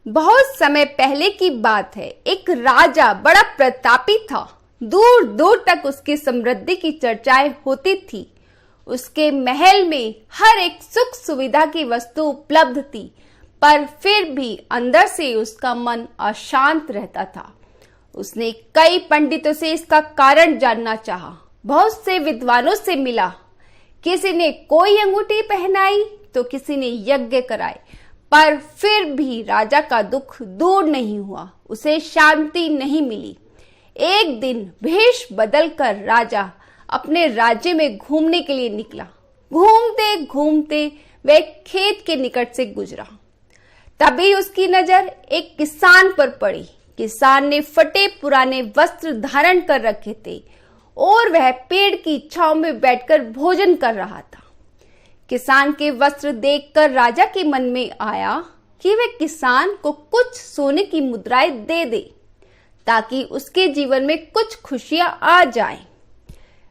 बहुत समय पहले की बात है। एक राजा बड़ा प्रतापी था। दूर दूर तक उसकी समृद्धि की चर्चाएं होती थी। उसके महल में हर एक सुख सुविधा की वस्तु उपलब्ध थी, पर फिर भी अंदर से उसका मन अशांत रहता था। उसने कई पंडितों से इसका कारण जानना चाहा, बहुत से विद्वानों से मिला। किसी ने कोई अंगूठी पहनाई तो किसी ने यज्ञ कराए, पर फिर भी राजा का दुख दूर नहीं हुआ, उसे शांति नहीं मिली। एक दिन भेष बदलकर राजा अपने राज्य में घूमने के लिए निकला। घूमते घूमते वह खेत के निकट से गुजरा। तभी उसकी नजर एक किसान पर पड़ी। किसान ने फटे पुराने वस्त्र धारण कर रखे थे और वह पेड़ की छांव में बैठकर भोजन कर रहा था। किसान के वस्त्र देखकर राजा के मन में आया कि वह किसान को कुछ सोने की मुद्राएं दे दे, ताकि उसके जीवन में कुछ खुशियां आ जाएं।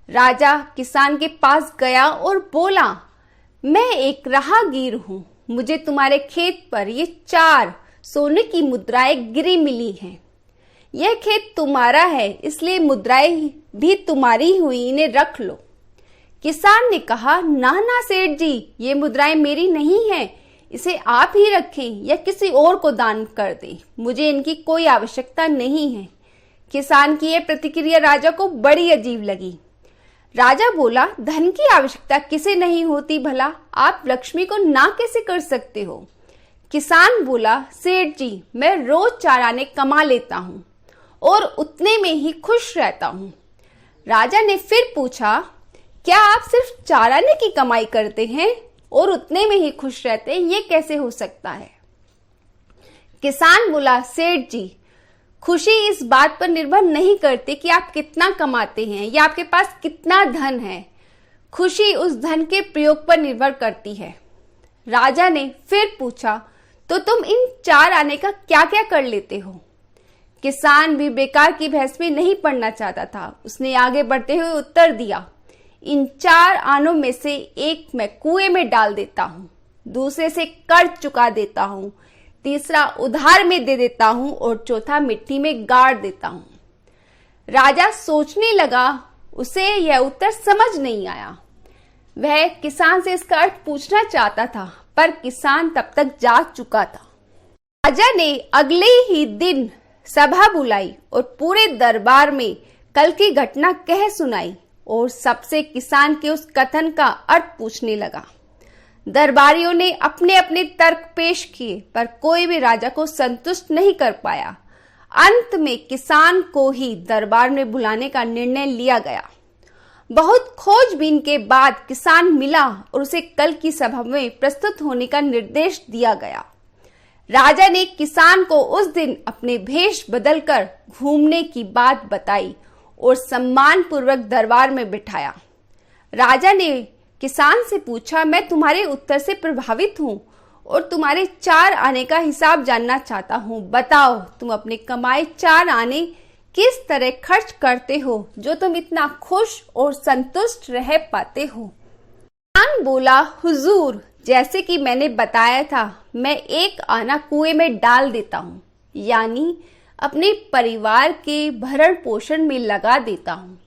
राजा किसान के पास गया और बोला, मैं एक राहगीर हूं, मुझे तुम्हारे खेत पर ये 4 सोने की मुद्राएं गिरी मिली हैं। यह खेत तुम्हारा है, इसलिए मुद्राएं भी तुम्हारी हुई, इन्हें रख लो। किसान ने कहा, ना ना सेठ जी, ये मुद्राएं मेरी नहीं हैं, इसे आप ही रखें या किसी और को दान कर दें, मुझे इनकी कोई आवश्यकता नहीं है। किसान की यह प्रतिक्रिया राजा को बड़ी अजीब लगी। राजा बोला, धन की आवश्यकता किसे नहीं होती भला, आप लक्ष्मी को ना कैसे कर सकते हो? किसान बोला, सेठ जी, मैं रोज 4 आने कमा लेता हूँ और उतने में ही खुश रहता हूँ। राजा ने फिर पूछा, क्या आप सिर्फ 4 आने की कमाई करते हैं और उतने में ही खुश रहते हैं? ये कैसे हो सकता है? किसान बोला, सेठ जी, खुशी इस बात पर निर्भर नहीं करती कि आप कितना कमाते हैं या आपके पास कितना धन है। खुशी उस धन के प्रयोग पर निर्भर करती है। राजा ने फिर पूछा, तो तुम इन 4 आने का क्या क्या कर लेते हो? किसान भी बेकार की बहस में नहीं पड़ना चाहता था। उसने आगे बढ़ते हुए उत्तर दिया, इन 4 आनों में से एक मैं कुएं में डाल देता हूँ, दूसरे से कर्ज चुका देता हूँ, तीसरा उधार में दे देता हूँ और चौथा मिट्टी में गाड़ देता हूँ। राजा सोचने लगा, उसे यह उत्तर समझ नहीं आया। वह किसान से इसका अर्थ पूछना चाहता था, पर किसान तब तक जा चुका था। राजा ने अगले ही दिन सभा बुलाई और पूरे दरबार में कल की घटना कह सुनाई और सबसे किसान के उस कथन का अर्थ पूछने लगा। दरबारियों ने अपने अपने तर्क पेश किए, पर कोई भी राजा को संतुष्ट नहीं कर पाया। अंत में किसान को ही दरबार में बुलाने का निर्णय लिया गया। बहुत खोजबीन के बाद किसान मिला और उसे कल की सभा में प्रस्तुत होने का निर्देश दिया गया। राजा ने किसान को उस दिन अपने भेष बदलकर घूमने की बात बताई और सम्मान पूर्वक दरबार में बिठाया। राजा ने किसान से पूछा, मैं तुम्हारे उत्तर से प्रभावित हूँ और तुम्हारे 4 आने का हिसाब जानना चाहता हूँ। बताओ, तुम अपने कमाए 4 आने किस तरह खर्च करते हो जो तुम इतना खुश और संतुष्ट रह पाते हो? किसान बोला, हुजूर, जैसे कि मैंने बताया था, मैं 1 आना कुएं में डाल देता हूँ, यानी अपने परिवार के भरण पोषण में लगा देता हूँ।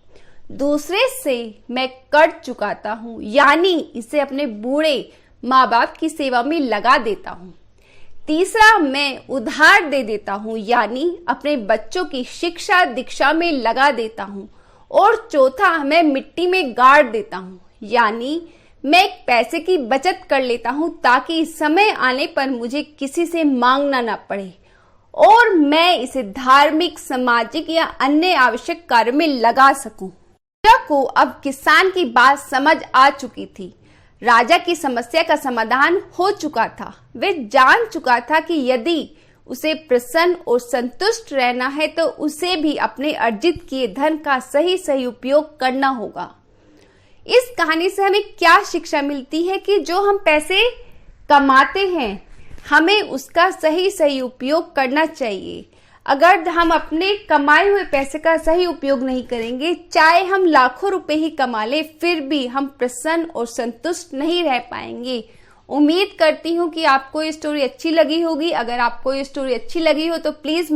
दूसरे से मैं कर्ज चुकाता हूँ, यानी इसे अपने बूढ़े माँ बाप की सेवा में लगा देता हूँ। तीसरा, मैं उधार दे देता हूँ, यानी अपने बच्चों की शिक्षा दीक्षा में लगा देता हूँ। और चौथा, मैं मिट्टी में गाड़ देता हूँ, यानी मैं एक पैसे की बचत कर लेता हूँ ताकि समय आने पर मुझे किसी से मांगना ना पड़े और मैं इसे धार्मिक, सामाजिक या अन्य आवश्यक कार्य में लगा सकूं। राजा को अब किसान की बात समझ आ चुकी थी। राजा की समस्या का समाधान हो चुका था। वह जान चुका था कि यदि उसे प्रसन्न और संतुष्ट रहना है तो उसे भी अपने अर्जित किए धन का सही उपयोग करना होगा। इस कहानी से हमें क्या शिक्षा मिलती है कि जो हम पैसे कमाते हैं हमें उसका सही उपयोग करना चाहिए। अगर हम अपने कमाए हुए पैसे का सही उपयोग नहीं करेंगे, चाहे हम लाखों रुपए ही कमा ले, फिर भी हम प्रसन्न और संतुष्ट नहीं रह पाएंगे उम्मीद करती हूँ कि आपको ये स्टोरी अच्छी लगी होगी। अगर आपको ये स्टोरी अच्छी लगी हो तो प्लीज